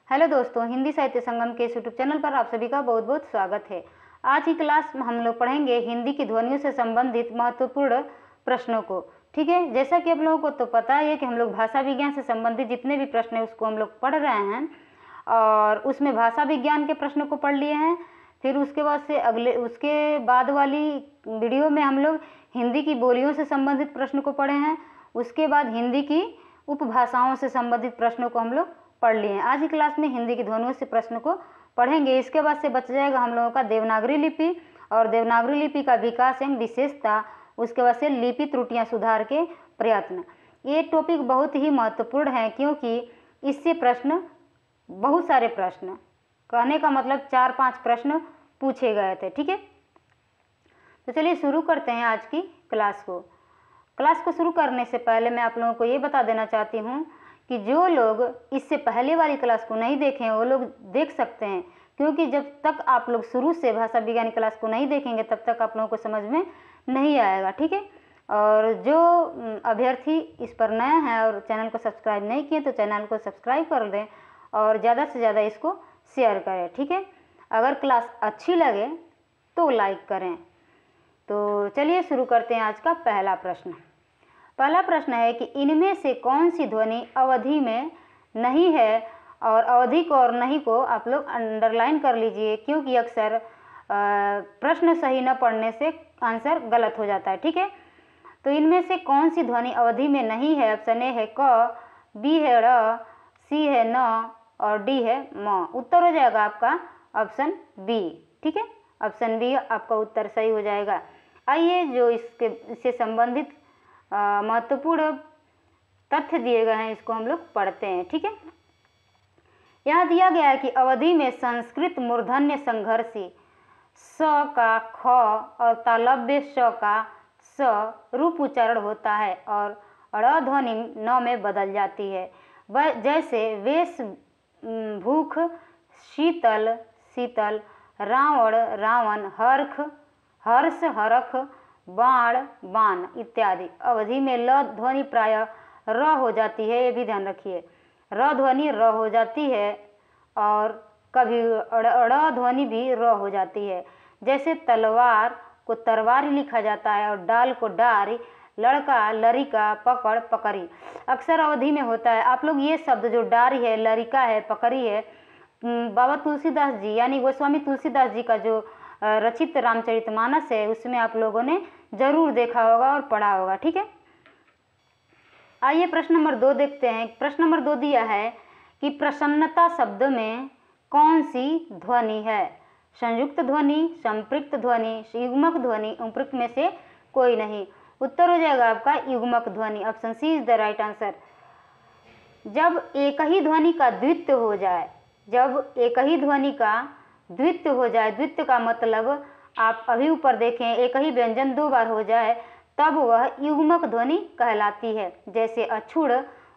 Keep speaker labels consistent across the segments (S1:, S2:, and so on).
S1: Hello दोस्तों, हिंदी साहित्य संगम के यूट्यूब चैनल पर आप सभी का बहुत बहुत स्वागत है। आज की क्लास में हम लोग पढ़ेंगे हिंदी की ध्वनियों से संबंधित महत्वपूर्ण प्रश्नों को। ठीक है, जैसा कि आप लोगों को तो पता है कि हम लोग भाषा विज्ञान से संबंधित जितने भी प्रश्न हैं उसको हम लोग पढ़ रहे हैं और उसमें भाषा विज्ञान के प्रश्नों को पढ़ लिए हैं। फिर उसके बाद वाली वीडियो में हम लोग हिंदी की बोलियों से संबंधित प्रश्न को पढ़े हैं। उसके बाद हिंदी की उपभाषाओं से संबंधित प्रश्नों को हम लोग पढ़ लिए हैं। आज की क्लास में हिंदी की ध्वनियों से प्रश्न को पढ़ेंगे। इसके बाद से बच जाएगा हम लोगों का देवनागरी लिपि और देवनागरी लिपि का विकास एवं विशेषता। उसके बाद से लिपि त्रुटियां सुधार के प्रयत्न। ये टॉपिक बहुत ही महत्वपूर्ण है क्योंकि इससे प्रश्न बहुत सारे प्रश्न, कहने का मतलब 4-5 प्रश्न पूछे गए थे। ठीक है, तो चलिए शुरू करते हैं आज की क्लास को शुरू करने से पहले मैं आप लोगों को ये बता देना चाहती हूँ कि जो लोग इससे पहले वाली क्लास को नहीं देखे हैं वो लोग देख सकते हैं, क्योंकि जब तक आप लोग शुरू से भाषा विज्ञान क्लास को नहीं देखेंगे तब तक आप लोगों को समझ में नहीं आएगा। ठीक है, और जो अभ्यर्थी इस पर नया है और चैनल को सब्सक्राइब नहीं किए तो चैनल को सब्सक्राइब कर दें और ज़्यादा से ज़्यादा इसको शेयर करें। ठीक है, अगर क्लास अच्छी लगे तो लाइक करें। तो चलिए शुरू करते हैं आज का पहला प्रश्न। पहला प्रश्न है कि इनमें से कौन सी ध्वनि अवधि में नहीं है, और अवधि को और नहीं को आप लोग अंडरलाइन कर लीजिए क्योंकि अक्सर प्रश्न सही न पढ़ने से आंसर गलत हो जाता है। ठीक है, तो इनमें से कौन सी ध्वनि अवधि में नहीं है? ऑप्शन ए है क, बी है ड़, सी है न और डी है म। उत्तर हो जाएगा आपका ऑप्शन बी। ठीक है, ऑप्शन बी आपका उत्तर सही हो जाएगा। आइए जो इससे संबंधित महत्वपूर्ण तथ्य दिए गए हैं इसको हम लोग पढ़ते हैं। ठीक है, यहाँ दिया गया है कि अवधि में संस्कृत मूर्धन्य संघर्षी स का ख और तालव्य स का स रूप उच्चारण होता है और ड़ ध्वनि न में बदल जाती है। वह जैसे वेश भूख, शीतल शीतल, रावण रावण, हर्ष हर्ष हरख, बाण बाण इत्यादि। अवधि में ल ध्वनि प्राय र हो जाती है, ये भी ध्यान रखिए। र ध्वनि र हो जाती है और कभी ड़ ध्वनि भी र हो जाती है। जैसे तलवार को तरवारी लिखा जाता है और डाल को डारी, लड़का लरिका, पकड़ पकड़ी अक्सर अवधि में होता है। आप लोग ये शब्द जो डारी है, लरिका है, पकड़ी है, बाबा तुलसीदास जी यानी गोस्वामी तुलसीदास जी का जो रचित रामचरितमानस है उसमें आप लोगों ने जरूर देखा होगा और पढ़ा होगा। ठीक है, आइए प्रश्न नंबर 2 देखते हैं। प्रश्न नंबर 2 दिया है कि प्रसन्नता शब्द में कौन सी ध्वनि है? संयुक्त ध्वनि, संपृक्त ध्वनि, युग्मक ध्वनि, उपयुक्त में से कोई नहीं। उत्तर हो जाएगा आपका युग्मक ध्वनि। Option C is the right answer. जब एक ही ध्वनि का द्वित्व हो जाए, जब एक ही ध्वनि का द्वित्व हो जाए, द्वित्व का मतलब आप अभी ऊपर देखें एक ही व्यंजन 2 बार हो जाए तब वह युग्मक ध्वनि कहलाती है। जैसे अछूड़,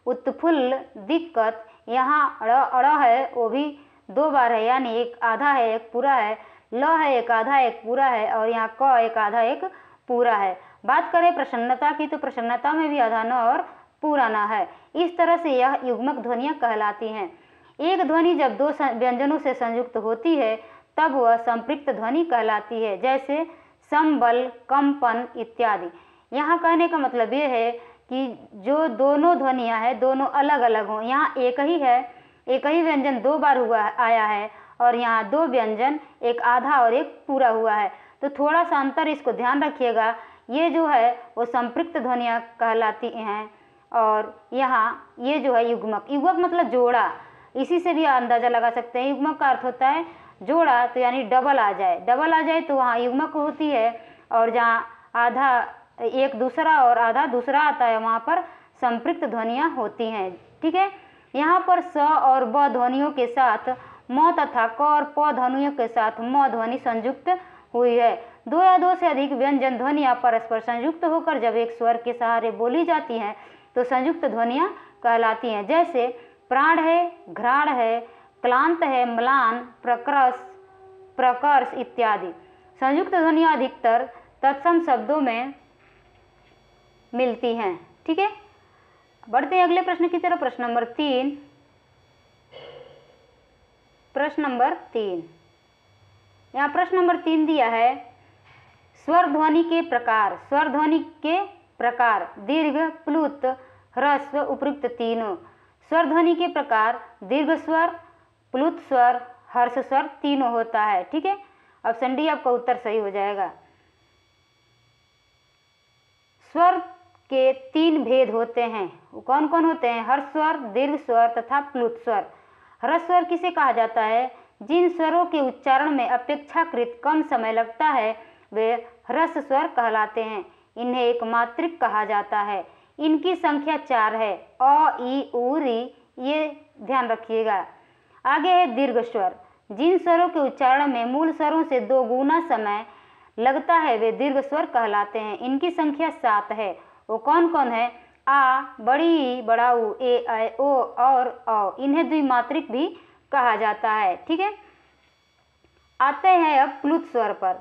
S1: उत्फुल्ल, दिक्कत। यहाँ अड़ है वो भी 2 बार है, यानी एक आधा है एक पूरा है। ल है एक आधा एक पूरा है और यहाँ क एक आधा एक पूरा है। बात करें प्रसन्नता की तो प्रसन्नता में भी आधा न और पूरा न है। इस तरह से यह युग्मक ध्वनियाँ कहलाती हैं। एक ध्वनि जब 2 व्यंजनों से संयुक्त होती है तब वह संपृक्त ध्वनि कहलाती है। जैसे संबल, कंपन इत्यादि। यहाँ कहने का मतलब ये है कि जो दोनों ध्वनियाँ हैं दोनों अलग अलग हों। यहाँ एक ही है, एक ही व्यंजन 2 बार आया है और यहाँ 2 व्यंजन एक आधा और एक पूरा हुआ है, तो थोड़ा सा अंतर इसको ध्यान रखिएगा। ये जो है वो संपृक्त ध्वनियाँ कहलाती हैं और यहाँ ये जो है युग्मक। युग्मक मतलब जोड़ा, इसी से भी अंदाज़ा लगा सकते हैं। युग्मक का अर्थ होता है जोड़ा, तो यानी डबल आ जाए, डबल आ जाए तो वहाँ युग्मक होती है और जहाँ आधा एक दूसरा और आधा दूसरा आता है वहाँ पर संपृक्त ध्वनियाँ होती हैं। ठीक है, यहाँ पर स और ब ध्वनियों के साथ म तथा क और प ध्वनियों के साथ म ध्वनि संयुक्त हुई है। 2 या 2 से अधिक व्यंजन ध्वनियाँ परस्पर संयुक्त होकर जब एक स्वर के सहारे बोली जाती हैं तो संयुक्त ध्वनियाँ कहलाती हैं। जैसे प्राण है, घ्राण है, क्लांत है, म्लान, प्रकर्ष, प्रकर्ष इत्यादि। संयुक्त ध्वनियाँ अधिकतर तत्सम शब्दों में मिलती हैं। ठीक है, बढ़ते हैं अगले प्रश्न की तरफ। प्रश्न नंबर 3, प्रश्न नंबर 3, यहाँ प्रश्न नंबर 3 दिया है, स्वर ध्वनि के प्रकार। स्वर ध्वनि के प्रकार दीर्घ, प्लुत, ह्रस्व, उपयुक्त तीनों। स्वर ध्वनि के प्रकार दीर्घ स्वर, प्लुत स्वर, हर्ष स्वर तीनों होता है। ठीक है, ऑप्शन डी आपका उत्तर सही हो जाएगा। स्वर के 3 भेद होते हैं, वो कौन कौन होते हैं? हर्ष स्वर, दीर्घ स्वर तथा प्लुत स्वर। ह्रस्व स्वर किसे कहा जाता है? जिन स्वरों के उच्चारण में अपेक्षाकृत कम समय लगता है वे ह्रस्व स्वर कहलाते हैं। इन्हें एक मात्रिक कहा जाता है। इनकी संख्या 4 है, अ, ई, उ, री, ये ध्यान रखिएगा। आगे है दीर्घ स्वर। जिन स्वरों के उच्चारण में मूल स्वरों से 2 गुना समय लगता है वे दीर्घ स्वर कहलाते हैं। इनकी संख्या 7 है। वो कौन कौन है? आ, बड़ी ई, बड़ा ऊ, ए, ऐ, ओ और औ। इन्हें द्विमात्रिक भी कहा जाता है। ठीक है, आते हैं अब प्लुत स्वर पर।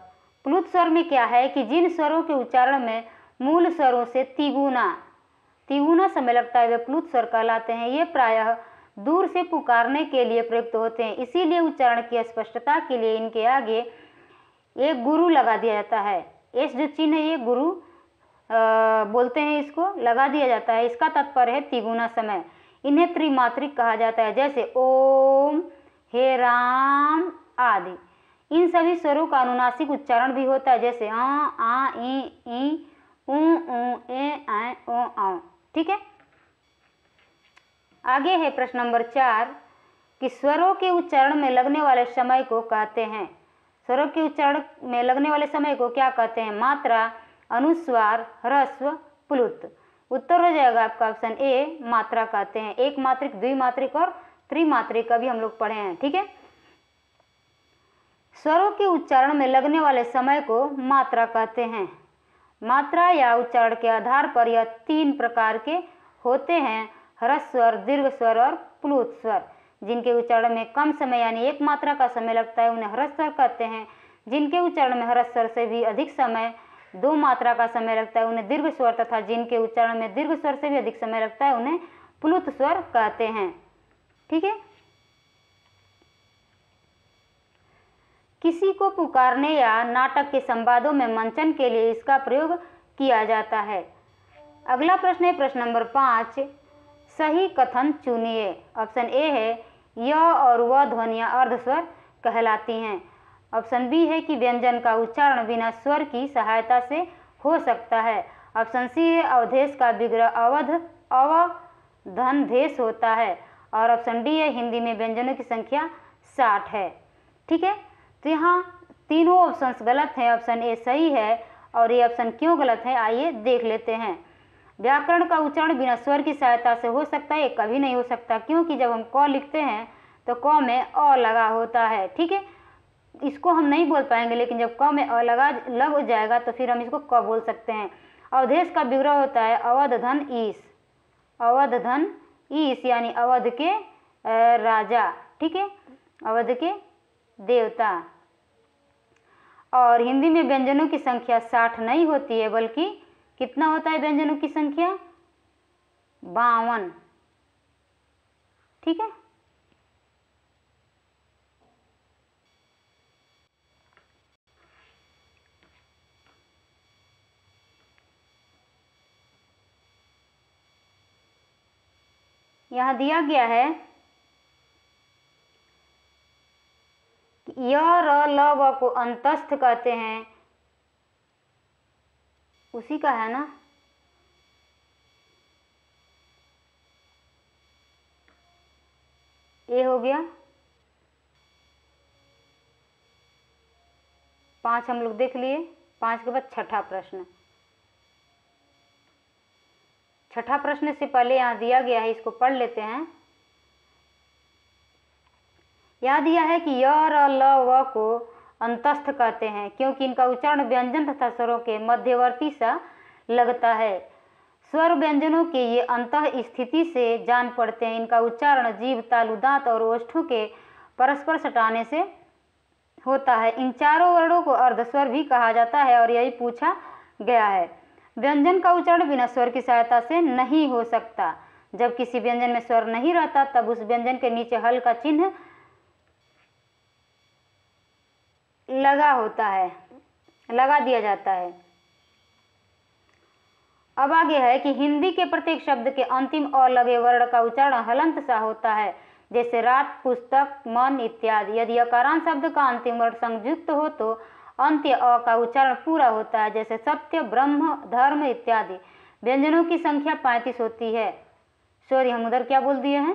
S1: प्लुत स्वर में क्या है कि जिन स्वरों के उच्चारण में मूल स्वरों से तिगुना समय लगता है वे प्लुत स्वर कहलाते हैं। ये प्रायः दूर से पुकारने के लिए प्रयुक्त होते हैं, इसीलिए उच्चारण की स्पष्टता के लिए इनके आगे एक गुरु लगा दिया जाता है। एस जो चिन्ह है ये गुरु बोलते हैं, इसको लगा दिया जाता है। इसका तात्पर्य है तिगुना समय। इन्हें त्रिमात्रिक कहा जाता है, जैसे ओम, हे राम आदि। इन सभी स्वरों का अनुनासिक उच्चारण भी होता है, जैसे आ, ई, ऊ, ए, ऐ, ओ, औ। ठीक है, आगे है प्रश्न नंबर 4 कि स्वरों के उच्चारण में लगने वाले समय को कहते हैं। स्वरों के उच्चारण में लगने वाले समय को क्या कहते हैं? मात्रा, अनुस्वार, ह्रस्व, प्लुत। उत्तर हो जाएगा आपका ऑप्शन ए, मात्रा कहते हैं। एक मात्रिक, द्विमात्रिक और त्रिमात्रिक अभी हम लोग पढ़े हैं। ठीक है, स्वरों के उच्चारण में लगने वाले समय को मात्रा कहते हैं। मात्रा या उच्चारण के आधार पर यह 3 प्रकार के होते हैं, ह्रस्व स्वर, दीर्घ स्वर और प्लुत स्वर। जिनके उच्चारण में कम समय यानी 1 मात्रा का समय लगता है उन्हें ह्रस्व स्वर कहते हैं। जिनके उच्चारण में ह्रस्व स्वर से भी अधिक समय 2 मात्रा का समय लगता है उन्हें दीर्घ स्वर, तथा जिनके उच्चारण में दीर्घ स्वर से भी अधिक समय लगता है उन्हें प्लुत स्वर कहते हैं। ठीक है, किसी को पुकारने या नाटक के संवादों में मंचन के लिए इसका प्रयोग किया जाता है। अगला प्रश्न है प्रश्न नंबर 5, सही कथन चुनिए। ऑप्शन ए है य और व ध्वनियाँ अर्धस्वर कहलाती हैं। ऑप्शन बी है कि व्यंजन का उच्चारण बिना स्वर की सहायता से हो सकता है। ऑप्शन सी है अवधेश का विग्रह अवधनधेश होता है। और ऑप्शन डी है हिंदी में व्यंजनों की संख्या 60 है। ठीक है, तो यहाँ तीनों ऑप्शंस गलत हैं। ऑप्शन ए सही है और ये ऑप्शन क्यों गलत है आइए देख लेते हैं। व्याकरण का उच्चारण बिना स्वर की सहायता से हो सकता है? ये कभी नहीं हो सकता, क्योंकि जब हम क लिखते हैं तो क में अ लगा होता है। ठीक है, इसको हम नहीं बोल पाएंगे, लेकिन जब क में अ लग हो जाएगा तो फिर हम इसको क बोल सकते हैं। अवधेश का विग्रह होता है अवधधन ईश, अवधधन ईश यानी अवध के राजा। ठीक है, अवध के देवता। और हिंदी में व्यंजनों की संख्या 60 नहीं होती है, बल्कि कितना होता है व्यंजनों की संख्या? 52। ठीक है, यहाँ दिया गया है य, र, ल, व को अंतस्थ कहते हैं, उसी का है ना? ये हो गया 5 हम लोग देख लिए। 5 के बाद छठा प्रश्न। छठा प्रश्न से पहले यहाँ दिया गया है, इसको पढ़ लेते हैं। यहाँ दिया है कि य, र, ल, व को अंतस्थ कहते हैं क्योंकि इनका उच्चारण व्यंजन तथा स्वरों के मध्यवर्ती सा लगता है। स्वर व्यंजनों के ये अंतः स्थिति से जान पड़ते हैं। इनका उच्चारण जीभ, तालु, दांत और ओष्ठों के परस्पर सटाने से होता है। इन चारों वर्णों को अर्धस्वर भी कहा जाता है और यही पूछा गया है। व्यंजन का उच्चारण बिना स्वर की सहायता से नहीं हो सकता। जब किसी व्यंजन में स्वर नहीं रहता तब उस व्यंजन के नीचे हल का चिन्ह लगा होता है, लगा दिया जाता है। अब आगे है कि हिंदी के प्रत्येक शब्द के अंतिम अ लगे वर्ण का उच्चारण हलंत सा होता है, जैसे रात, पुस्तक, मन इत्यादि। यदि अकारांत शब्द का अंतिम वर्ण संयुक्त हो तो अंत्य अ का उच्चारण पूरा होता है, जैसे सत्य, ब्रह्म, धर्म इत्यादि। व्यंजनों की संख्या 35 होती है। सॉरी, हम उधर क्या बोल दिए हैं,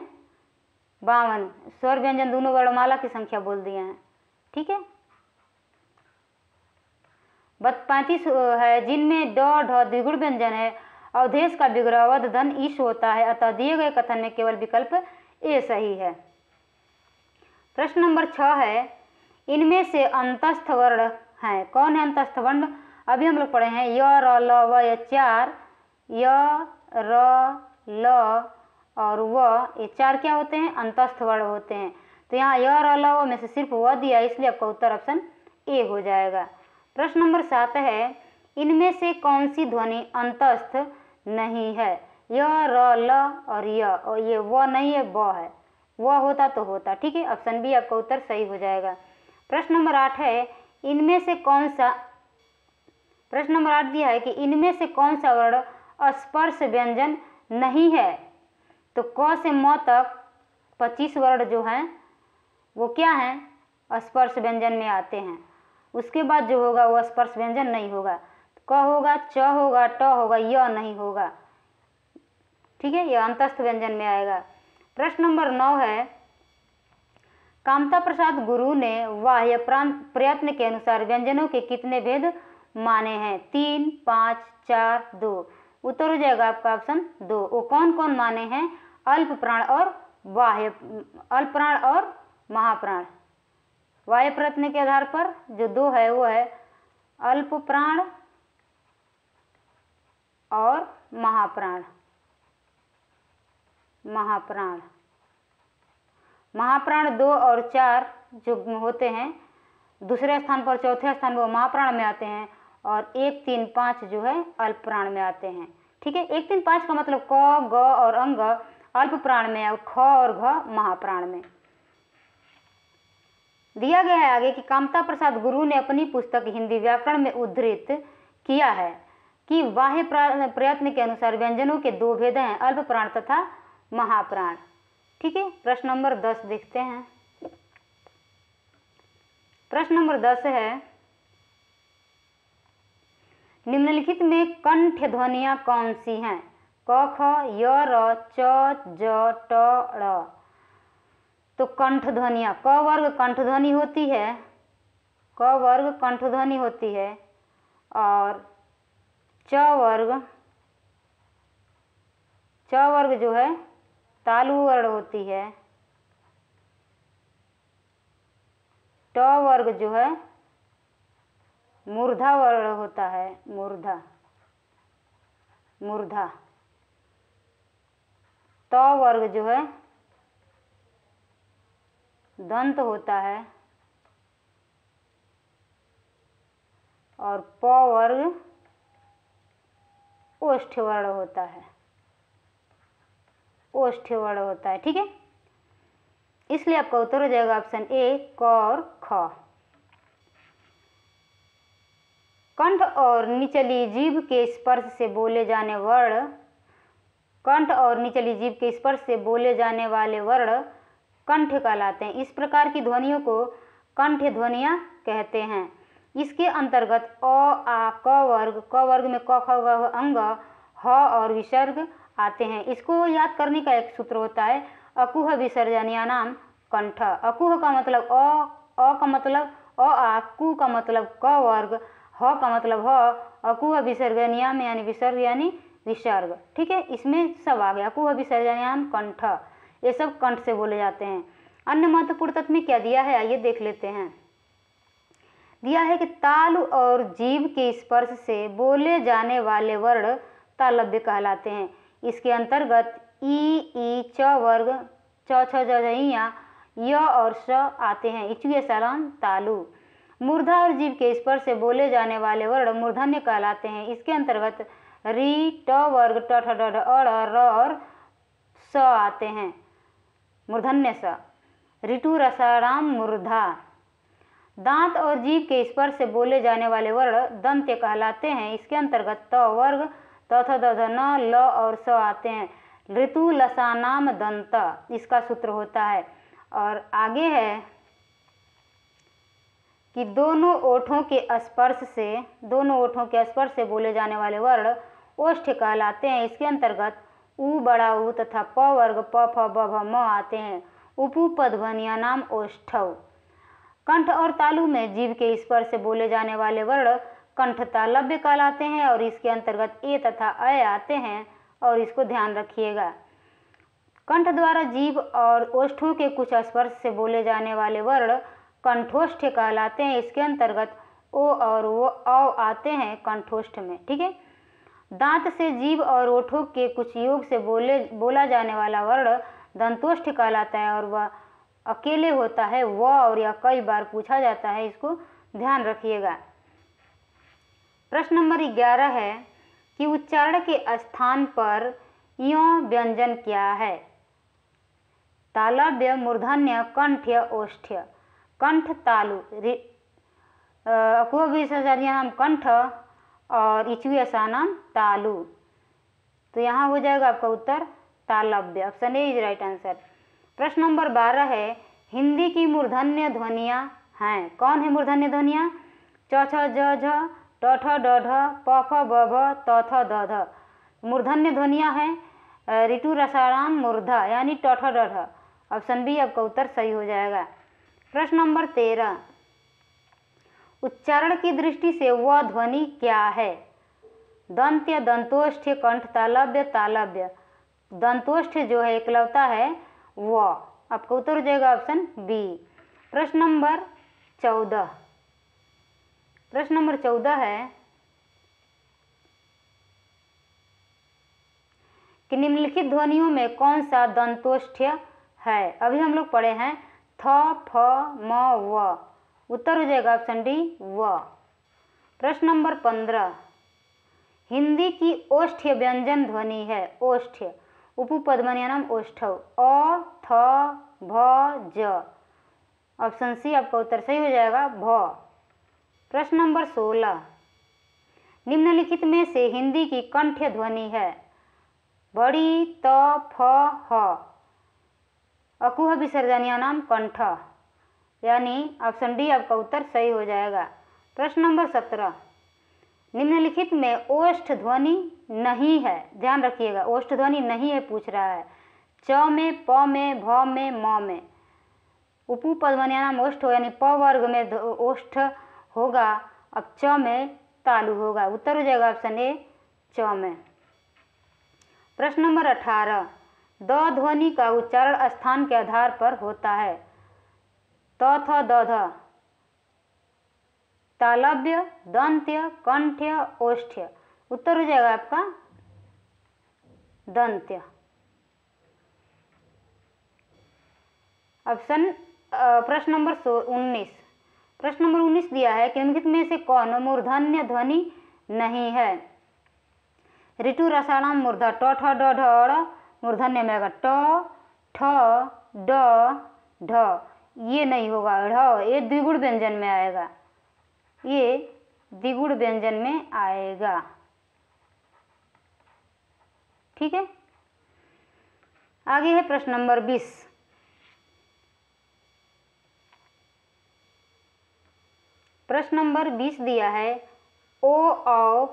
S1: 52। स्वर व्यंजन दोनों वर्णमाला की संख्या बोल दिए हैं, ठीक है। 35 है, जिनमें ड ढ द्विगुण व्यंजन है। अवधेश का विग्रह वध धन ईश होता है, अतः दिए गए कथन में केवल विकल्प ए सही है। प्रश्न नंबर 6 है, इनमें से अंतस्थ वर्ण हैं। कौन है अंतस्थ वर्ण? अभी हम लोग पढ़े हैं य, र, ल, व, ये 4। य, र, ल और व, ये 4 क्या होते हैं? अंतस्थ वर्ण होते हैं। तो यहाँ य, र, ल, व में से सिर्फ व दिया, इसलिए आपका उत्तर ऑप्शन ए हो जाएगा। प्रश्न नंबर 7 है, इनमें से कौन सी ध्वनि अंतस्थ नहीं है? य, र, ल और य, और ये व नहीं है, ब है। व होता तो होता, ठीक है। ऑप्शन बी आपका उत्तर सही हो जाएगा। प्रश्न नंबर 8 है, इनमें से कौन सा, प्रश्न नंबर 8 दिया है कि इनमें से कौन सा वर्ण स्पर्श व्यंजन नहीं है? तो क से म तक 25 वर्ण जो हैं वो क्या हैं? स्पर्श व्यंजन में आते हैं। उसके बाद जो होगा वो स्पर्श व्यंजन नहीं होगा। क होगा, च होगा, ट होगा, य नहीं होगा, ठीक है। यह अंतस्थ व्यंजन में आएगा। प्रश्न नंबर 9 है, कामता प्रसाद गुरु ने बाह्य प्रयत्न के अनुसार व्यंजनों के कितने भेद माने हैं? 3, 5, 4, 2। उत्तर हो जाएगा आपका ऑप्शन 2। वो कौन कौन माने हैं? अल्प प्राण और बाह्य, अल्प प्राण और महाप्राण। बाह्य प्रयत्न के आधार पर जो 2 है वो है अल्प प्राण और महाप्राण। महाप्राण, महाप्राण 2 और 4 जो होते हैं, दूसरे स्थान पर, चौथे स्थान पर महाप्राण में आते हैं, और 1, 3, 5 जो है अल्प प्राण में आते हैं, ठीक है। 1, 3, 5 का मतलब क, ग और अंग अल्प प्राण में और ख और घ महाप्राण में। दिया गया है आगे कि कामता प्रसाद गुरु ने अपनी पुस्तक हिंदी व्याकरण में उद्धृत किया है कि बाह्य प्रयत्न के अनुसार व्यंजनों के 2 भेद हैं, अल्प प्राण तथा महाप्राण, ठीक है। प्रश्न नंबर 10 देखते हैं। प्रश्न नंबर 10 है, निम्नलिखित में कंठ ध्वनियां कौन सी हैं? क, ख, य, र, च, ज, ट, ड़। तो कंठ ध्वनियां, क वर्ग कंठ ध्वनि होती है, क वर्ग कंठ ध्वनि होती है, और च वर्ग जो है तालु वर्ण होती है, ट वर्ग जो है मूर्धा वर्ण होता है, मूर्धा, मूर्धा। त वर्ग जो है दंत होता है, और प वर्ग ओष्ठ वर्ण होता है, ओष्ठ वर्ण होता है, ठीक है। इसलिए आपका उत्तर हो जाएगा ऑप्शन ए, क और ख। कंठ और निचली जीभ के स्पर्श से बोले जाने वर्ण, कंठ और निचली जीभ के स्पर्श से बोले जाने वाले वर्ण कंठ कहलाते हैं। इस प्रकार की ध्वनियों को कंठ ध्वनियां कहते हैं। इसके अंतर्गत अ, आ, क वर्ग में क, ख, ग, अंग, ह और विसर्ग आते हैं। इसको याद करने का एक सूत्र होता है अकुह विसर्जनीय नाम कंठ। अकुह का मतलब अ का मतलब अ, आ, कु का मतलब क वर्ग, ह का मतलब ह, अकुह विसर्जनीय में यानी विसर्ग यानी विसर्ग, ठीक है। इसमें सब आ गया, अकुह विसर्जनीय कंठ, ये सब कंठ से बोले जाते हैं। अन्य महत्वपूर्ण तत्व में क्या दिया है, आइए देख लेते हैं। दिया है कि तालु और जीभ के स्पर्श से बोले जाने वाले वर्ण तालव्य कहलाते हैं। इसके अंतर्गत ई, च वर्ग, च, छ, ज, झ, य और स आते हैं। इचुए सलाम तालु। मूर्धा और जीभ के स्पर्श से बोले जाने वाले वर्ण मूर्धन्य कहलाते हैं। इसके अंतर्गत री, ट वर्ग, ट, ठ, ड, अ, र और स आते हैं, मूर्धन्य स। ऋतु रसाराम मूर्धा। दांत और जीभ के स्पर्श से बोले जाने वाले वर्ण दंत्य कहलाते हैं। इसके अंतर्गत त वर्ग, त थ द ध न, ल और स आते हैं। ऋतु लसानाम दंत इसका सूत्र होता है। और आगे है कि दोनों ओठों के स्पर्श से बोले जाने वाले वर्ण ओष्ठ कहलाते हैं। इसके अंतर्गत उ बड़ा ऊ तथा प वर्ग प फ ब भ म आते हैं। उपपद ध्वनिया नाम ओष्ठव। कंठ और तालु में जीभ के स्पर्श से बोले जाने वाले वर्ण कंठ तालव्य कहलाते हैं और इसके अंतर्गत ए तथा अय आते हैं और इसको ध्यान रखिएगा। कंठ द्वारा जीभ और ओष्ठों के कुछ स्पर्श से बोले जाने वाले वर्ण कंठोष्ठ कहलाते हैं। इसके अंतर्गत ओ और वो औ आते हैं कंठोष्ठ में। ठीक है। दांत से जीभ और ओठों के कुछ योग से बोला जाने वाला वर्ण दंतोष्ठ कहलाता है और वह अकेले होता है। व और या कई बार पूछा जाता है, इसको ध्यान रखिएगा। प्रश्न नंबर 11 है कि उच्चारण के स्थान पर यों व्यंजन क्या है? तालव्य, मूर्धन्य, कंठ्य, ओष्ठ्य। कंठ तालु अकुह नाम कंठ और इचुएसा नाम तालु। तो यहाँ हो जाएगा आपका उत्तर तालव्य। Option A is right answer. प्रश्न नंबर 12 है हिंदी की मूर्धन्य ध्वनियाँ हैं। कौन है मूर्धन्य ध्वनियाँ? च छ ज झ, ट ठ ड ढ, प फ ब भ, त थ द ध। मूर्धन्य ध्वनियाँ हैं ऋतु रसाणाम मूर्धा यानी ट ठ ड ढ। ऑप्शन बी आपका उत्तर सही हो जाएगा। प्रश्न नंबर 13 उच्चारण की दृष्टि से वह ध्वनि क्या है? दंत्य, दंतोष्ठ, कंठ तालव्य, तालव्य। दंतोष्ठ जो है एकलवता है व। आपका उत्तर हो जाएगा ऑप्शन बी। प्रश्न नंबर 14 है कि निम्नलिखित ध्वनियों में कौन सा दंतोष्ठ है? अभी हम लोग पढ़े हैं थ, फ, म, व। उत्तर हो जाएगा ऑप्शन डी व। प्रश्न नंबर 15 हिंदी की ओष्ठ्य व्यंजन ध्वनि है। ओष्ठ्य उपपद ध्वनिया नाम ओष्ठव। अ, थ, भ, ज। ऑप्शन सी आपका उत्तर सही हो जाएगा भ। प्रश्न नंबर 16 निम्नलिखित में से हिंदी की कंठ्य ध्वनि है। बड़ी, त, फ, ह। अकुह विसर्जनीय नाम कंठ यानी ऑप्शन डी आपका उत्तर सही हो जाएगा। प्रश्न नंबर 17 निम्नलिखित में ओष्ठ ध्वनि नहीं है। ध्यान रखिएगा, ओष्ठ ध्वनि नहीं है पूछ रहा है। च में, प में, भ में, म में। उपपद ध्वनि नाम ओष्ठ हो यानी प वर्ग में ओष्ठ होगा। अब च में तालु होगा। उत्तर हो जाएगा ऑप्शन ए च में। प्रश्न नंबर 18 द ध्वनि का उच्चारण स्थान के आधार पर होता है। त थ द ध तालव्य, दंत्य, कंठ्य, ओष्ठ्य। उत्तर हो जाएगा आपका दंत्य। ऑप्शन प्रश्न नंबर 19 दिया है कि निम्नलिखित में से कौन मूर्धन्य ध्वनि नहीं है? ऋतु रसाणाम मूर्धा ट ठ ड ढ मूर्धन्य में आएगा ट ठ ड ढ। ये नहीं होगा ढ, ये द्विगुण व्यंजन में आएगा। ये द्विगुण व्यंजन में आएगा। ठीक है। आगे है प्रश्न नंबर 20 प्रश्न नंबर 20 दिया है ओ औ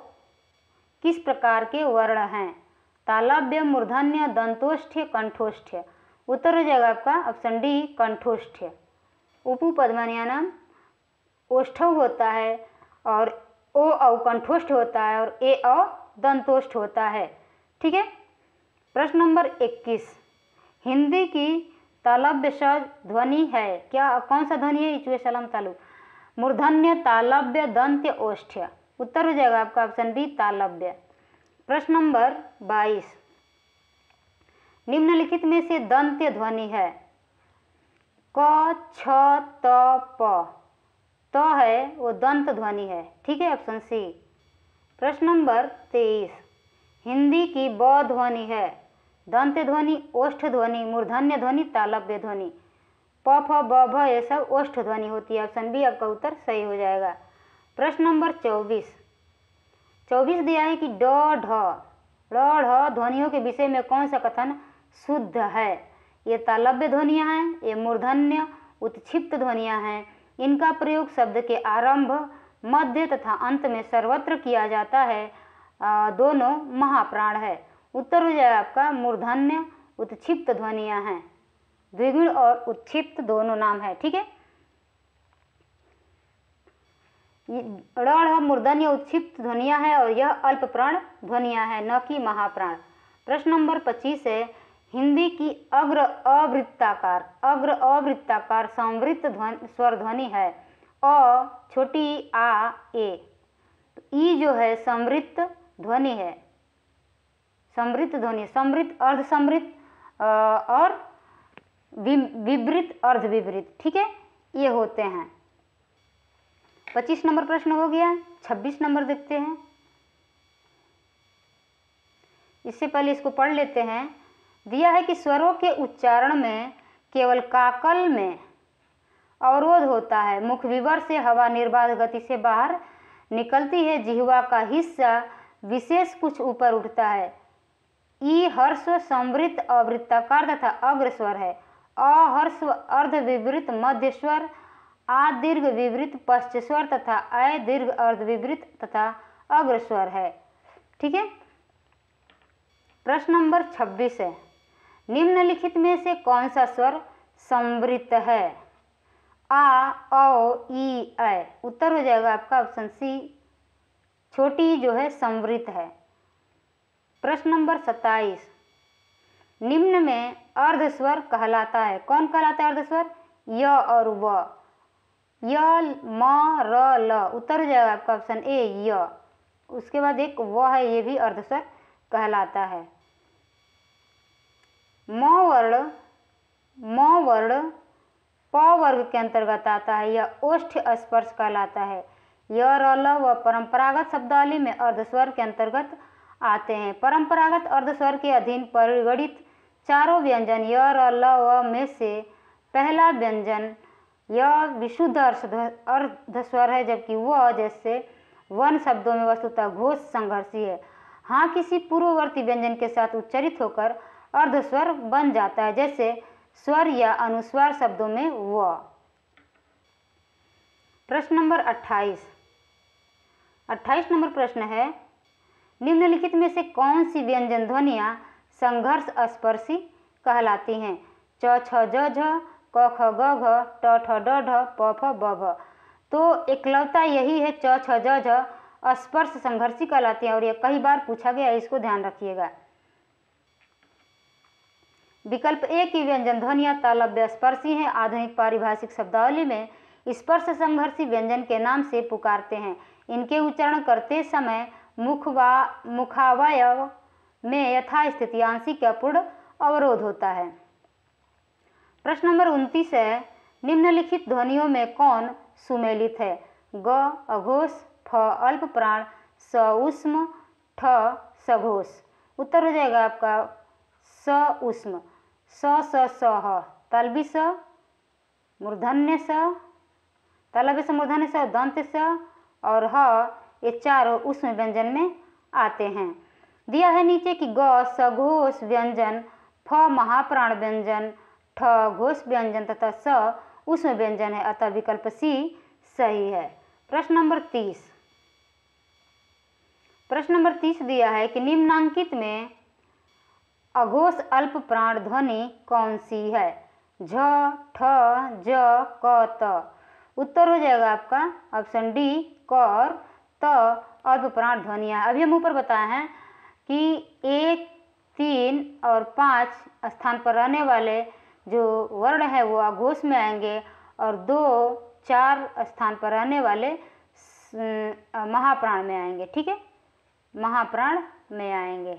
S1: किस प्रकार के वर्ण हैं? तालव्य, मूर्धन्य, दंतोष्ठ्य, कंठोष्ठ्य। उत्तर हो जाएगा आपका ऑप्शन डी कंठोष्ठ्य। उपपद ध्वनिया नाम ओष्ठव होता है और ओ औ कंठोष्ठ होता है और ए औ दंतोष्ठ होता है। ठीक है। प्रश्न नंबर 21 हिंदी की तालव्य स ध्वनि है क्या? कौन सा ध्वनि है? इचुए सलम तालु। मूर्धन्य, तालव्य, दंत्य, ओष्ठ्य। उत्तर हो जाएगा आपका ऑप्शन बी तालव्य। प्रश्न नंबर 22 निम्नलिखित में से दंत्य ध्वनि है। क, छ, त, प। त है वो दंत ध्वनि है। ठीक है, ऑप्शन सी। प्रश्न नंबर 23 हिंदी की ब ध्वनि है। दंत्य ध्वनि, ओष्ठ ध्वनि, मूर्धन्य ध्वनि, तालव्य ध्वनि। प फ ब भ ये सब ओष्ठ ध्वनि होती है। ऑप्शन बी आपका उत्तर सही हो जाएगा। प्रश्न नंबर 24 दिया है कि ड ढ ध्वनियों के विषय में कौन सा कथन शुद्ध है? ये तालव्य ध्वनियाँ हैं, ये मूर्धन्य उत्क्षिप्त ध्वनियाँ हैं। इनका प्रयोग शब्द के आरंभ, मध्य तथा अंत में सर्वत्र किया जाता है। दोनों महाप्राण है। उत्तर हो जाएगा आपका मूर्धन्य उत्क्षिप्त ध्वनियाँ हैं। द्विगुण और उत्क्षिप्त दोनों नाम है, ठीक है। ड़ मूर्धन्य उत्क्षिप्त ध्वनियाँ है और यह अल्प प्राण ध्वनियाँ है, न कि महाप्राण। प्रश्न नंबर 25 है, हिंदी की अग्र अवृत्ताकार संवृत्त स्वर ध्वनि है। अ छोटी आ ए। ई जो है संवृत्त ध्वनि है, संवृत्त ध्वनि, समृत, अर्ध समृत और विवृत, अर्ध विवृत, ठीक है, ये होते हैं। 25 नंबर प्रश्न हो गया। 26 नंबर देखते हैं। इससे पहले इसको पढ़ लेते हैं। दिया है कि स्वरों के उच्चारण में केवल काकल में अवरोध होता है। मुख विवर से हवा निर्बाध गति से बाहर निकलती है। जिह्वा का हिस्सा विशेष कुछ ऊपर उठता है। ई हर्स्व संवृत्त अवृत्ताकार तथा अग्र स्वर है। अ हर्स्व अर्ध विवृत मध्य स्वर, आ दीर्घ विवृत पश्च स्वर तथा अय दीर्घ अर्ध विवृत तथा अग्र स्वर है, ठीक है। प्रश्न नंबर 26 है, निम्नलिखित में से कौन सा स्वर संवृत्त है? आ, औ, ई, ऐ। उत्तर हो जाएगा आपका ऑप्शन सी, छोटी जो है संवृत्त है। प्रश्न नंबर 27, निम्न में अर्ध स्वर कहलाता है। कौन कहलाता है अर्ध स्वर? य और व। य, म, र, ल। उत्तर हो जाएगा आपका ऑप्शन ए, य। उसके बाद एक व है, ये भी अर्ध स्वर कहलाता है। म वर्ण प वर्ग के अंतर्गत आता है। यह ओष्ठ स्पर्श कहलाता है। य, र, ल व परंपरागत शब्दावली में अर्धस्वर के अंतर्गत आते हैं। परंपरागत अर्धस्वर के अधीन परिगणित चारों व्यंजन य, र, ल, व में से पहला व्यंजन यह विशुद्ध अर्धस्वर है, जबकि व जैसे वन शब्दों में वस्तुतः घोष संघर्षी है। हाँ, किसी पूर्ववर्ती व्यंजन के साथ उच्चरित होकर अर्धस्वर बन जाता है, जैसे स्वर या अनुस्वार शब्दों में व। प्रश्न नंबर 28 नंबर प्रश्न है, निम्नलिखित में से कौन सी व्यंजन ध्वनियाँ संघर्ष स्पर्शी कहलाती हैं? च, छ, ज, झ, क, ख, ग, घ, ट, ठ, ड, ढ, प, फ, ब, भ। तो एकलवता यही है, च, छ, ज, झ स्पर्श संघर्षी कहलाती है और यह कई बार पूछा गया है, इसको ध्यान रखिएगा। विकल्प ए की व्यंजन ध्वनियाँ तालव्य स्पर्शी हैं। आधुनिक पारिभाषिक शब्दावली में स्पर्श संघर्षी व्यंजन के नाम से पुकारते हैं। इनके उच्चारण करते समय मुखावयव में यथास्थिति आंशिक या पूर्ण अवरोध होता है। प्रश्न नंबर 29 है, निम्नलिखित ध्वनियों में कौन सुमेलित है? ग अघोष, फ अल्प प्राण, स ऊष्म, ठ सघोष। उत्तर हो जाएगा आपका स ऊष्म। स, स, ह, तलबी स, मूर्धन्य स, तलबी स, मूर्धन्य स, दंत स और ह, ये चारों ऊष्म व्यंजन में आते हैं। दिया है नीचे कि ग सघोष व्यंजन, फ महाप्राण व्यंजन, ठ घोष व्यंजन तथा स ऊष्म व्यंजन है, अतः विकल्प सी सही है। प्रश्न नंबर 30 दिया है कि निम्नांकित में अघोष अल्प प्राण ध्वनि कौन सी है? झ, ठ, ज, क, त। उत्तर हो जाएगा आपका ऑप्शन डी, क और त अल्प प्राण ध्वनियाँ। अभी हम ऊपर बताए हैं कि 1, 3 और 5 स्थान पर रहने वाले जो वर्ण है वो अघोष में आएंगे और 2, 4 स्थान पर रहने वाले महाप्राण में आएंगे, ठीक है, महाप्राण में आएंगे।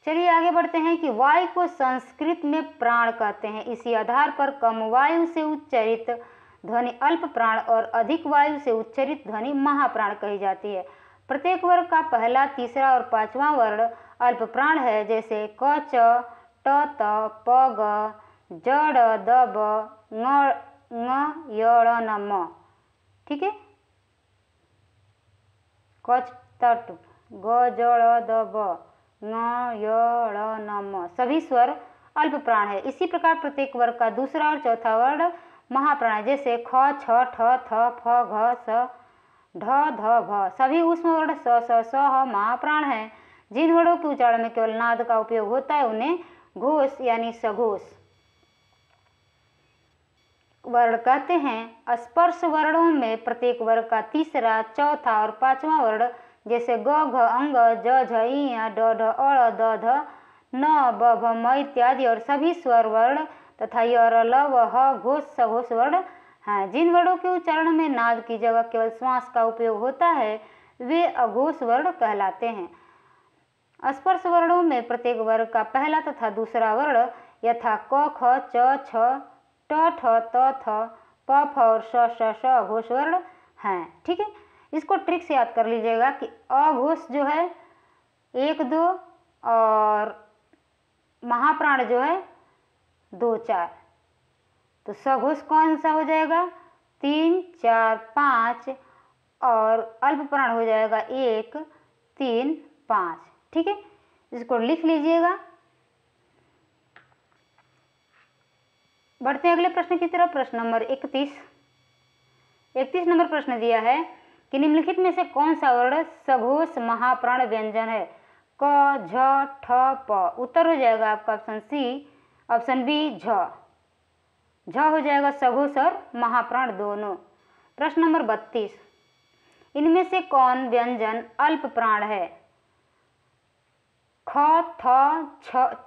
S1: चलिए आगे बढ़ते हैं कि वायु को संस्कृत में प्राण कहते हैं। इसी आधार पर कम वायु से उच्चरित ध्वनि अल्प प्राण और अधिक वायु से उच्चरित ध्वनि महाप्राण कही जाती है। प्रत्येक वर्ग का पहला, तीसरा और 5वां वर्ण अल्प प्राण है, जैसे क, च, ट त प ग ज ड़ द ब ङ य ड़ न म। ठीक है, कच तट ग ज ड़ द ब ङ य ड़ न म सभी स्वर अल्प प्राण है। इसी प्रकार प्रत्येक वर्ग का दूसरा और चौथा वर्ण महाप्राण है, जैसे ख छ ठ थ फ घ स ढ ध भ सभी ऊष्म वर्ण स स स ह महाप्राण है। जिन वर्णों के उच्चारण में केवल नाद का उपयोग होता है उन्हें घोष यानी सघोष वर्ण कहते हैं। स्पर्श वर्णों में प्रत्येक वर्ग का तीसरा, चौथा और पांचवा वर्ण जैसे ग घ अंग ज झ इ ड ढ अ द ध न ब भ म इत्यादि और सभी स्वर वर्ण तथा य र ल व ह घोष सघोष वर्ण हैं। जिन वर्णों के उच्चारण में नाद की जगह केवल श्वास का उपयोग होता है वे अघोष वर्ण कहलाते हैं। स्पर्श वर्णों में प्रत्येक वर्ग का पहला तथा दूसरा वर्ण यथा क ख च छ ट ठ त थ प फ और श श श अघोष वर्ण हैं। ठीक है, इसको ट्रिक से याद कर लीजिएगा कि अघोष जो है 1 2 और महाप्राण जो है 2 4, तो सघोष कौन सा हो जाएगा 3 4 5 और अल्प प्राण हो जाएगा 1 3 5। ठीक है, इसको लिख लीजिएगा। बढ़ते हैं अगले प्रश्न की तरफ। प्रश्न नंबर 31 नंबर प्रश्न दिया है कि निम्नलिखित में से कौन सा वर्ण सघोष महाप्राण व्यंजन है। क झ ठ प उत्तर हो जाएगा आपका ऑप्शन सी, ऑप्शन बी झ हो जाएगा सघोष और महाप्राण दोनों। प्रश्न नंबर 32 इनमें से कौन व्यंजन अल्प प्राण है। ख थ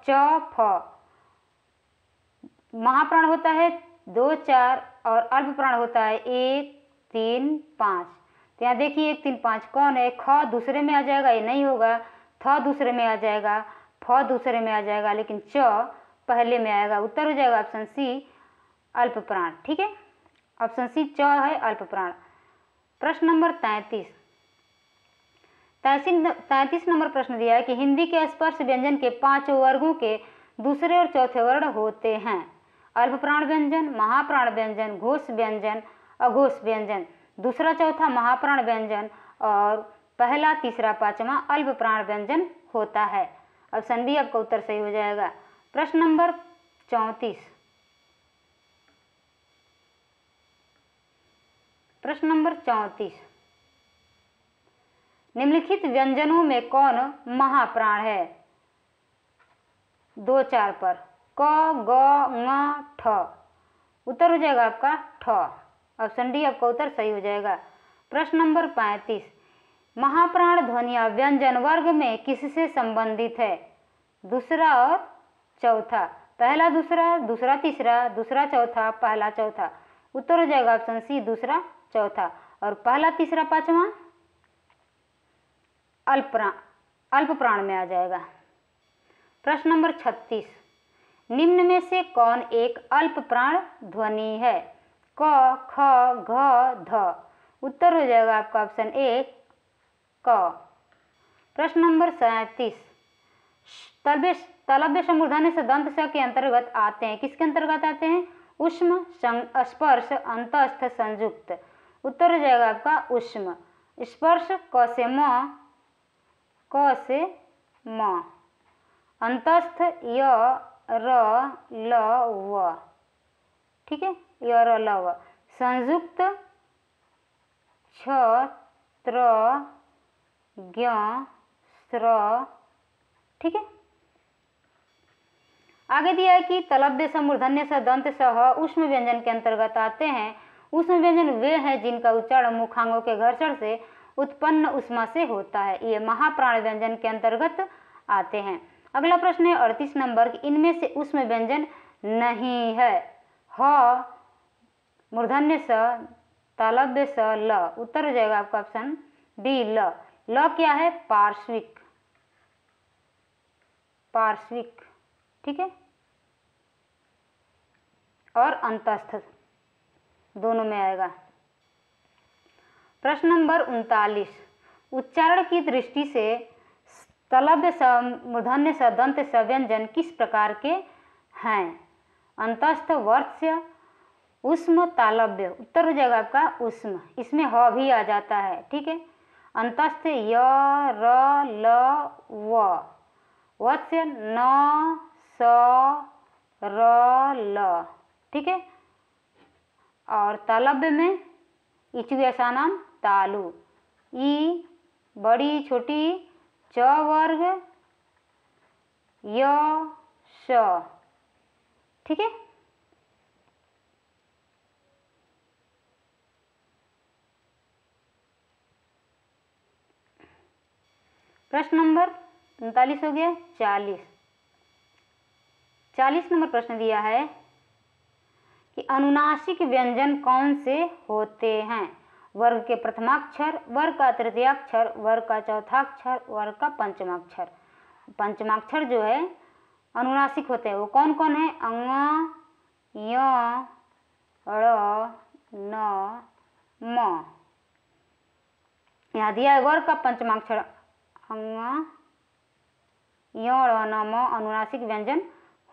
S1: च फ महाप्राण होता है 2 4 और अल्प प्राण होता है 1 3 5। तो यहाँ देखिए 1 3 5 कौन है। ख दूसरे में आ जाएगा, ये नहीं होगा। थ दूसरे में आ जाएगा, फ दूसरे में आ जाएगा, लेकिन च पहले में आएगा। उत्तर हो जाएगा ऑप्शन सी अल्प प्राण। ठीक है, ऑप्शन सी च है अल्प प्राण। प्रश्न नंबर 33 नंबर प्रश्न दिया है कि हिंदी के स्पर्श व्यंजन के 5 वर्गों के दूसरे और चौथे वर्ण होते हैं। अल्प प्राण व्यंजन, महाप्राण व्यंजन, घोष व्यंजन, अघोष व्यंजन, दूसरा चौथा महाप्राण व्यंजन और पहला तीसरा पांचवा अल्प प्राण व्यंजन होता है। ऑप्शन बी आपका उत्तर सही हो जाएगा। प्रश्न नंबर 34 निम्नलिखित व्यंजनों में कौन महाप्राण है। 2 4 पर क ग ङ ठ उत्तर हो जाएगा आपका ठ। ऑप्शन डी आपका उत्तर सही हो जाएगा। प्रश्न नंबर 35 महाप्राण ध्वनियां व्यंजन वर्ग में किससे संबंधित है। दूसरा और चौथा, पहला दूसरा, दूसरा तीसरा, दूसरा चौथा, पहला चौथा। उत्तर हो जाएगा ऑप्शन सी दूसरा चौथा और पहला तीसरा पांचवा अल्प प्राण में आ जाएगा। प्रश्न नंबर 36 निम्न में से कौन एक अल्प प्राण ध्वनि है। क ख घ ध उत्तर हो जाएगा आपका ऑप्शन ए क। प्रश्न नंबर 37 तलव्य समूर्धन्य से दंत स के अंतर्गत आते हैं। किसके अंतर्गत आते हैं। ऊष्म, स्पर्श, अंतस्थ, संयुक्त। उत्तर हो जाएगा आपका ऊष्म। स्पर्श क से म, अंतस्थ य र ल व। ठीक है, य र ल व। संयुक्त छ त्र ज्ञ स्र। ठीक है, आगे दिया है कि तलव्य समूर्धन्य स दंत सह ऊष्म व्यंजन के अंतर्गत आते हैं। ऊष्म व्यंजन वे हैं जिनका उच्चारण मुखांगों के घर्षण से उत्पन्न ऊष्मा से होता है। ये महाप्राण व्यंजन के अंतर्गत आते हैं। अगला प्रश्न है 38 नंबर, इनमें से ऊष्म व्यंजन नहीं है। ह मूर्धन्य स, तालव्य स, ल। उत्तर हो जाएगा आपका ऑप्शन डी ल। ल क्या है। पार्श्विक। ठीक है, और अंतस्थ दोनों में आएगा। प्रश्न नंबर 39 उच्चारण की दृष्टि से तलव्य मूर्धन्य स दंत स व्यंजन किस प्रकार के हैं? अंतस्थ, वर्त्य, उष्म, तालव्य। उत्तर हो जाएगा आपका उष्म, इसमें ह भी आ जाता है। ठीक है, अंतस्थ य र ल व, वत्स्य न स र ल। ठीक है, और तालव्य में इचु ऐसा नाम तालु, ई बड़ी छोटी, च वर्ग, य श। ठीक है, प्रश्न नंबर 39 हो गया। 40 नंबर प्रश्न दिया है कि अनुनासिक व्यंजन कौन से होते हैं? वर्ग के प्रथमाक्षर, वर्ग का तृतीयाक्षर, वर्ग का चौथाक्षर, वर्ग का पंचमाक्षर। पंचमाक्षर जो है अनुनासिक होते हैं वो कौन कौन है? अंग, य, ड़, न, म। यहाँ दिया है वर्ग का पंचमाक्षर अंग, य, ड़, न, म अनुनासिक व्यंजन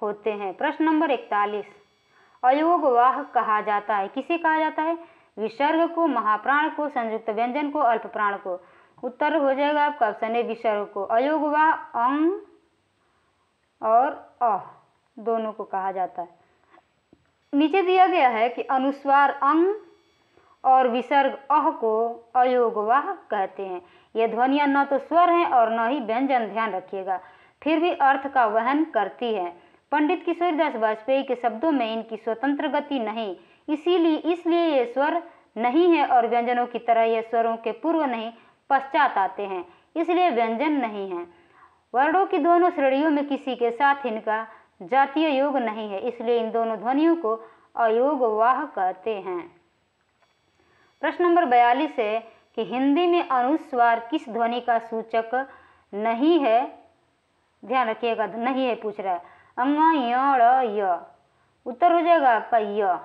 S1: होते हैं। प्रश्न नंबर 41, अयोगवाह कहा जाता है, किसे कहा जाता है? विसर्ग को, महाप्राण को, संयुक्त व्यंजन को, अल्प प्राण को। उत्तर हो जाएगा आपका ऑप्शन ए विसर्ग को। अयोगवाह अंग और अ दोनों को कहा जाता है। नीचे दिया गया है कि अनुस्वार अंग और विसर्ग अह को अयोगवाह कहते हैं। ये ध्वनियां न तो स्वर हैं और न ही व्यंजन, ध्यान रखिएगा, फिर भी अर्थ का वहन करती है। पंडित किशोरीदास वाजपेयी के शब्दों में इनकी स्वतंत्र गति नहीं, इसलिए ये स्वर नहीं है और व्यंजनों की तरह ये स्वरों के पूर्व नहीं पश्चात आते हैं, इसलिए व्यंजन नहीं है। वर्णों की दोनों श्रेणियों में किसी के साथ इनका जातीय योग नहीं है, इसलिए इन दोनों ध्वनियों को अयोगवाह कहते हैं। प्रश्न नंबर 42 है कि हिंदी में अनुस्वार किस ध्वनि का सूचक नहीं है? ध्यान रखिएगा, नहीं है पूछ रहा है। अंग, य, ड़, य। उत्तर हो जाएगा आपका य,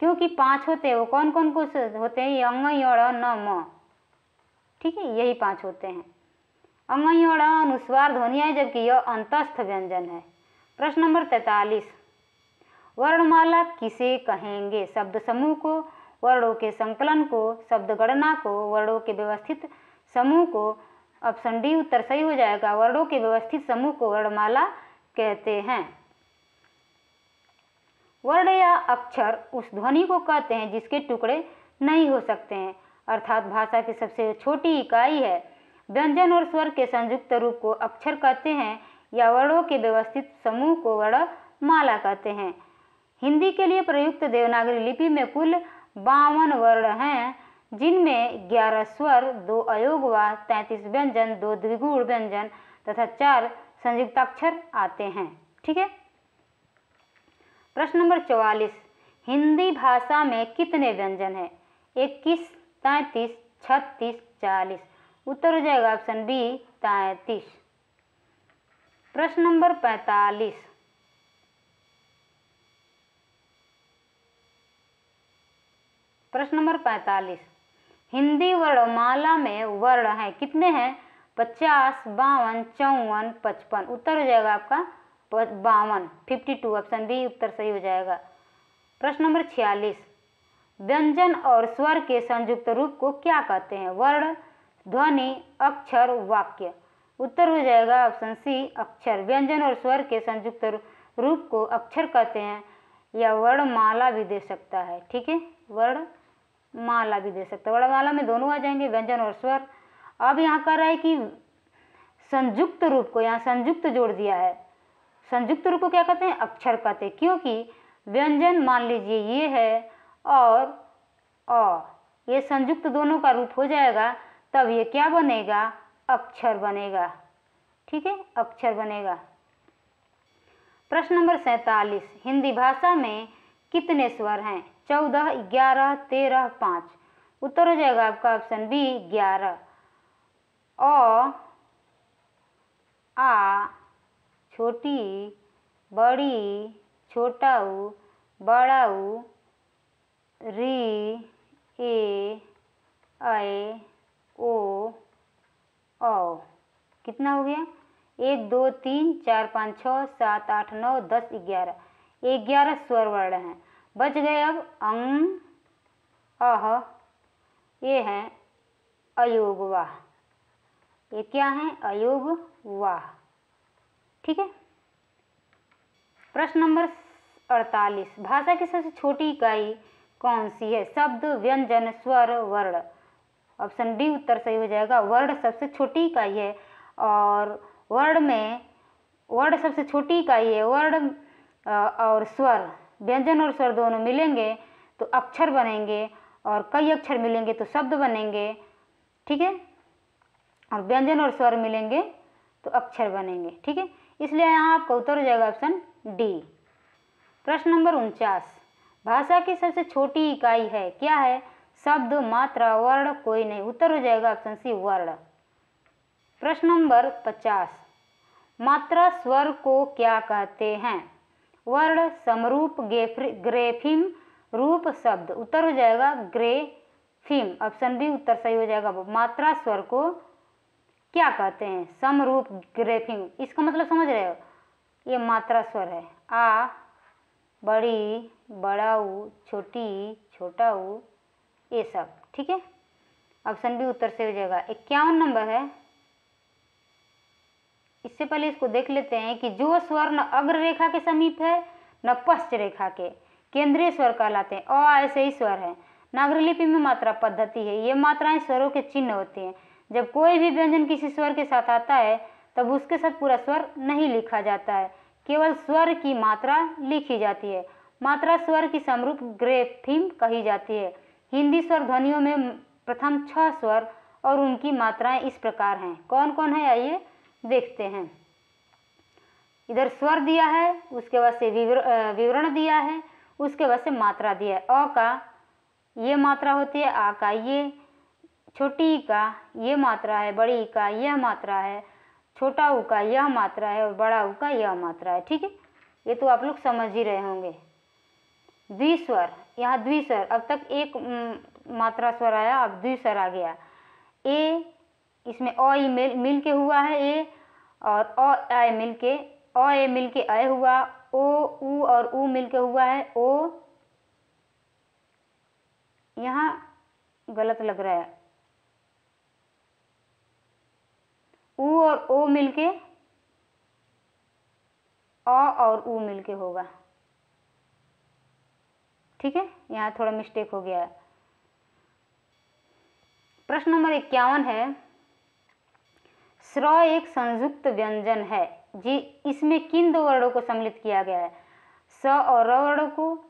S1: क्योंकि 5 होते हैं। वो कौन कौन को होते हैं? अंग, य, ड़, न, म। ठीक है, यही 5 होते हैं। अंग, य, ड़ अनुस्वार ध्वनियाँ है, जबकि यह अंतस्थ व्यंजन है। प्रश्न नंबर 43, वर्णमाला किसे कहेंगे? शब्द समूह को, वर्णों के संकलन को, शब्द गणना को, वर्णों के व्यवस्थित समूह को। ऑप्शन डी उत्तर सही हो जाएगा। वर्णों के व्यवस्थित समूह को वर्णमाला कहते हैं। वर्ण या अक्षर उस ध्वनि को कहते हैं जिसके टुकड़े नहीं हो सकते हैं, अर्थात भाषा की सबसे छोटी इकाई है। व्यंजन और स्वर के संयुक्त रूप को अक्षर कहते हैं या वर्णों के व्यवस्थित समूह को वर्णमाला कहते हैं। हिंदी के लिए प्रयुक्त देवनागरी लिपि में कुल 52 वर्ण हैं, जिनमें 11 स्वर, 2 अयोगवाह, 33 व्यंजन, 2 द्विगुण व्यंजन तथा 4 संयुक्ताक्षर आते हैं। ठीक है, प्रश्न नंबर 44, हिंदी भाषा में कितने व्यंजन हैं? 21, 33, 36, 40। उत्तर हो जाएगा ऑप्शन बी 33। प्रश्न नंबर 45, प्रश्न नंबर 45, हिंदी वर्णमाला में वर्ण हैं कितने हैं? 50, 52, 54, 55। उत्तर हो जाएगा आपका 52, 52। ऑप्शन बी उत्तर सही हो जाएगा। प्रश्न नंबर 46, व्यंजन और स्वर के संयुक्त रूप को क्या कहते हैं? वर्ण, ध्वनि, अक्षर, वाक्य। उत्तर हो जाएगा ऑप्शन सी अक्षर। व्यंजन और स्वर के संयुक्त रूप को अक्षर कहते हैं या वर्णमाला भी दे सकता है। ठीक है, वर्णमाला भी दे सकता है। वर्णमाला में दोनों आ जाएंगे, व्यंजन और स्वर। अब यहाँ कर रहा है कि संयुक्त रूप को, यहाँ संयुक्त जोड़ दिया है। संयुक्त रूप को क्या कहते हैं? अक्षर कहते हैं, क्योंकि व्यंजन मान लीजिए ये है और अ, ये संयुक्त दोनों का रूप हो जाएगा, तब ये क्या बनेगा? अक्षर बनेगा। ठीक है, अक्षर बनेगा। प्रश्न नंबर 47, हिंदी भाषा में कितने स्वर हैं? 14, 11, 13, 5। उत्तर हो जाएगा आपका ऑप्शन बी 11। अ, आ, छोटी, बड़ी, छोटा ऊ, बड़ा ऊ, री, ए, ऐ, ओ, औ कितना हो गया? 1 2 3 4 5 6 7 8 9 10 11, 11 स्वर वर्ण हैं। बच गए अब अंग, अह, ये हैं अयोग वाह। ये क्या है? अयोग वाह। ठीक है। प्रश्न नंबर 48, भाषा की सबसे छोटी इकाई कौन सी है? शब्द, व्यंजन, स्वर, वर्ण। ऑप्शन डी उत्तर सही हो जाएगा। वर्ण सबसे छोटी इकाई है और वर्ण सबसे छोटी इकाई है। वर्ण और स्वर, व्यंजन और स्वर दोनों मिलेंगे तो अक्षर बनेंगे और कई अक्षर मिलेंगे तो शब्द बनेंगे। ठीक है। और व्यंजन और स्वर मिलेंगे तो अक्षर बनेंगे। ठीक है। इसलिए यहाँ आपका उत्तर हो जाएगा ऑप्शन डी। प्रश्न नंबर 49, भाषा की सबसे छोटी इकाई है, क्या है? शब्द, मात्रा, वर्ण, कोई नहीं। उत्तर हो जाएगा ऑप्शन सी वर्ण। प्रश्न नंबर 50, मात्रा स्वर को क्या कहते हैं? वर्ण, समरूप, ग्रेफिम, रूप, शब्द। उत्तर हो जाएगा ग्रेफिम। ऑप्शन बी उत्तर सही हो जाएगा। मात्रा स्वर को क्या कहते हैं? समरूप, ग्रेफिम। इसका मतलब समझ रहे हो? ये मात्रा स्वर है। आ, बड़ी, बड़ा ऊ, छोटी, छोटा ऊ, ये सब। ठीक है। ऑप्शन बी उत्तर से हो जाएगा। 51 नंबर है। इससे पहले इसको देख लेते हैं कि जो स्वर न अग्र रेखा के समीप है न पश्च रेखा के, केंद्रीय स्वर कहलाते हैं। अ ऐसे ही स्वर है। नागरलिपि में मात्रा पद्धति है। ये मात्राएं स्वरों के चिन्ह होती हैं। जब कोई भी व्यंजन किसी स्वर के साथ आता है तब उसके साथ पूरा स्वर नहीं लिखा जाता है, केवल स्वर की मात्रा लिखी जाती है। मात्रा स्वर की समरूप ग्रेफिम कही जाती है। हिंदी स्वर ध्वनियों में प्रथम 6 स्वर और उनकी मात्राएं इस प्रकार हैं। कौन कौन है आइए देखते हैं। इधर स्वर दिया है, उसके बाद से विवरण दिया है, उसके बाद से मात्रा दिया है। अ का ये मात्रा होती है, आ का ये, छोटी ई का ये मात्रा है, बड़ी ई का यह मात्रा है, छोटा ऊ का यह मात्रा है और बड़ा ऊ का यह मात्रा है। ठीक है। ये तो आप लोग समझ ही रहे होंगे। द्विस्वर, यहाँ द्विस्वर, अब तक एक मात्रा स्वर आया, अब द्विस्वर आ गया। ए, इसमें अ ई मिल के हुआ है ए, और अ ए मिल के अ हुआ। ओ, ऊ और ऊ मिल के हुआ है ओ। यहाँ गलत लग रहा है। ऊ और ओ मिलके अ और ऊ मिलके होगा। ठीक है। यहाँ थोड़ा मिस्टेक हो गया है। प्रश्न नंबर 51 है, स्र एक संयुक्त व्यंजन है जी, इसमें किन 2 वर्णों को सम्मिलित किया गया है? स और र वर्ण को,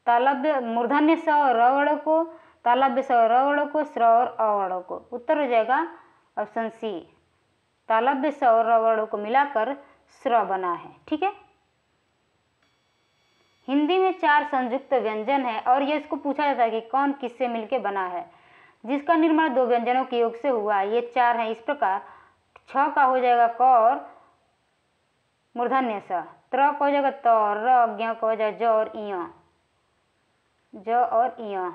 S1: तालव्य मूर्धन्य स और र वर्ण को, तालव्य स और र वर्ण को, स्र और अ वर्ण को। उत्तर हो जाएगा ऑप्शन सी, तालव्य स और र वर्ण को मिलाकर स्र बना है। ठीक है। हिंदी में 4 संयुक्त व्यंजन है और ये इसको पूछा जाता है कि कौन किससे मिलके बना है, जिसका निर्माण 2 व्यंजनों के योग से हुआ। ये 4 हैं इस प्रकार। छ का हो जाएगा क और मूर्धन्य स, त्र का हो जाएगा त और र, ज्ञ का हो जाएगा ज और इय,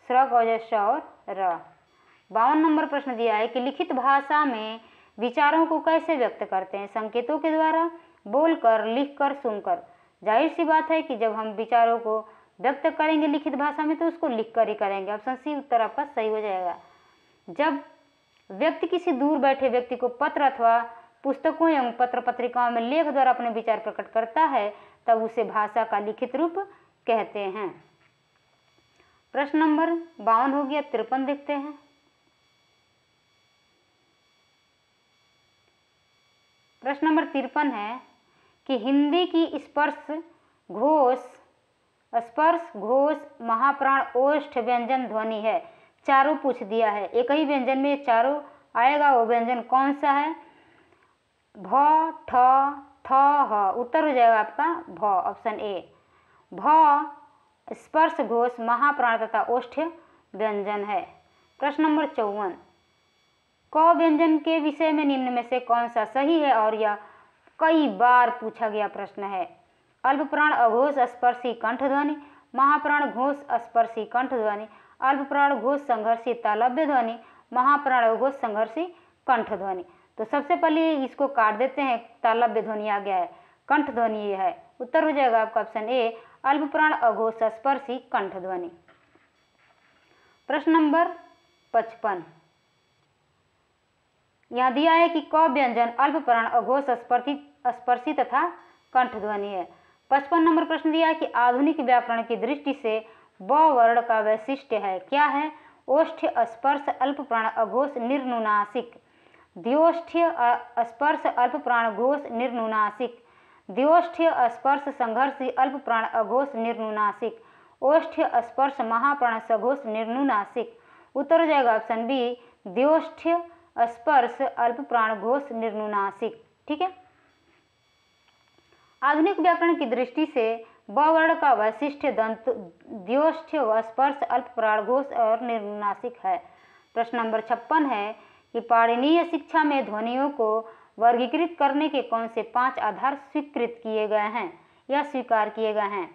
S1: स्र का हो जाएगा श और र। 52 नंबर प्रश्न दिया है कि लिखित भाषा में विचारों को कैसे व्यक्त करते हैं? संकेतों के द्वारा, बोलकर, लिखकर, सुनकर। जाहिर सी बात है कि जब हम विचारों को व्यक्त करेंगे लिखित भाषा में तो उसको लिखकर ही करेंगे। ऑप्शन सी उत्तर आपका सही हो जाएगा। जब व्यक्ति किसी दूर बैठे व्यक्ति को पत्र अथवा पुस्तकों एवं पत्र पत्रिकाओं में लेख द्वारा अपने विचार प्रकट करता है तब उसे भाषा का लिखित रूप कहते हैं। प्रश्न नंबर 52 हो गया। 53 देखते हैं। प्रश्न नंबर 53 है कि हिंदी की स्पर्श घोष महाप्राण ओष्ठ व्यंजन ध्वनि है। चारों पूछ दिया है। एक ही व्यंजन में चारों आएगा, वो व्यंजन कौन सा है? भ, ठ, थ, ह। उत्तर हो जाएगा आपका भ, ऑप्शन ए। भ स्पर्श घोष महाप्राण तथा ओष्ठ व्यंजन है। प्रश्न नंबर 54, क व्यंजन के विषय में निम्न में से कौन सा सही है? और यह कई बार पूछा गया प्रश्न है। अल्पप्राण अघोष स्पर्शी कंठ ध्वनि, महाप्राण घोष स्पर्शी कंठ ध्वनि, अल्पप्राण घोष संघर्षी तालव्य ध्वनि, महाप्राण अघोष संघर्षी कंठ ध्वनि। तो सबसे पहले इसको काट देते हैं, तालव्य ध्वनि आ गया है, कंठ ध्वनि ये है। उत्तर हो जाएगा आपका ऑप्शन ए, अल्प प्राण अघोष स्पर्शी कंठ ध्वनि। प्रश्न नंबर 55, यहाँ दिया है कि क व्यंजन अल्प प्राण अघोष स्पर्शी तथा कंठ ध्वनि है। 55 नंबर प्रश्न दिया है कि आधुनिक व्याकरण की दृष्टि से ब वर्ण का वैशिष्ट्य है, क्या है? ओष्ठ्य स्पर्श अल्प प्राण अघोष निर्नुनासिक, द्योष्ठ्य स्पर्श अल्प प्राण घोष निर्नुनासिक, द्योष्ठ्य स्पर्श संघर्षी अल्प प्राण अघोष निर्नुनासिक, ओष्ठ्य स्पर्श महाप्राण सघोष निर्नुनासिक। उत्तर हो जाएगा ऑप्शन बी, द्योष्ठ्य स्पर्श अल्प प्राण घोष निर्नुनासिक। ठीक है, आधुनिक व्याकरण की दृष्टि से ब वर्ण का वैशिष्ट्य दंत द्योष्ठ्य व स्पर्श अल्प प्राण घोष और निर्नुनासिक है। प्रश्न नंबर 56 है कि पाणिनीय शिक्षा में ध्वनियों को वर्गीकृत करने के कौन से 5 आधार स्वीकृत किए गए हैं या स्वीकार किए गए हैं?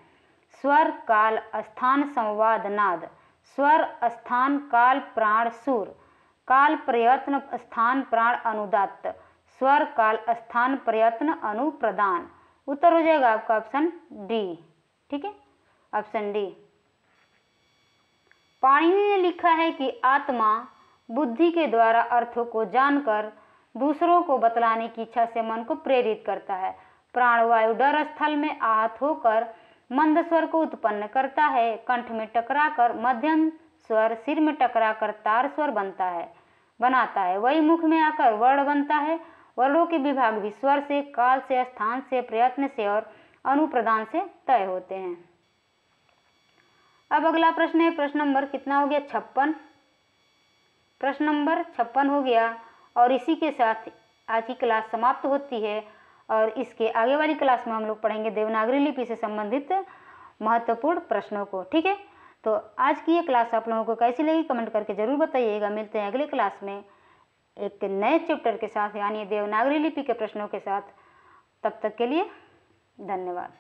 S1: स्वर, काल, स्थान, संवाद, नाद। स्वर, स्थान, काल, प्राण, सुर। काल, प्रयत्न, स्थान, प्राण, अनुदात्त। स्वर, काल, स्थान, प्रयत्न, अनुप्रदान। उत्तर हो जाएगा आपका ऑप्शन डी। ठीक है, ऑप्शन डी। पाणिनि ने लिखा है कि आत्मा बुद्धि के द्वारा अर्थों को जानकर दूसरों को बतलाने की इच्छा से मन को प्रेरित करता है। प्राणवायु डर स्थल में आहत होकर मंद स्वर को उत्पन्न करता है। कंठ में टकराकर मध्यम स्वर, सिर में टकराकर तार स्वर बनाता है। वही मुख में आकर वर्ण बनता है। वर्णों के विभाग भी स्वर से, काल से, स्थान से, प्रयत्न से और अनुप्रदान से तय होते हैं। अब अगला प्रश्न है, प्रश्न नंबर कितना हो गया? 56। प्रश्न नंबर 56 हो गया और इसी के साथ आज की क्लास समाप्त होती है और इसके आगे वाली क्लास में हम लोग पढ़ेंगे देवनागरी लिपि से संबंधित महत्वपूर्ण प्रश्नों को। ठीक है, तो आज की ये क्लास आप लोगों को कैसी लगी कमेंट करके ज़रूर बताइएगा। मिलते हैं अगले क्लास में एक नए चैप्टर के साथ, यानी देवनागरी लिपि के प्रश्नों के साथ। तब तक के लिए धन्यवाद।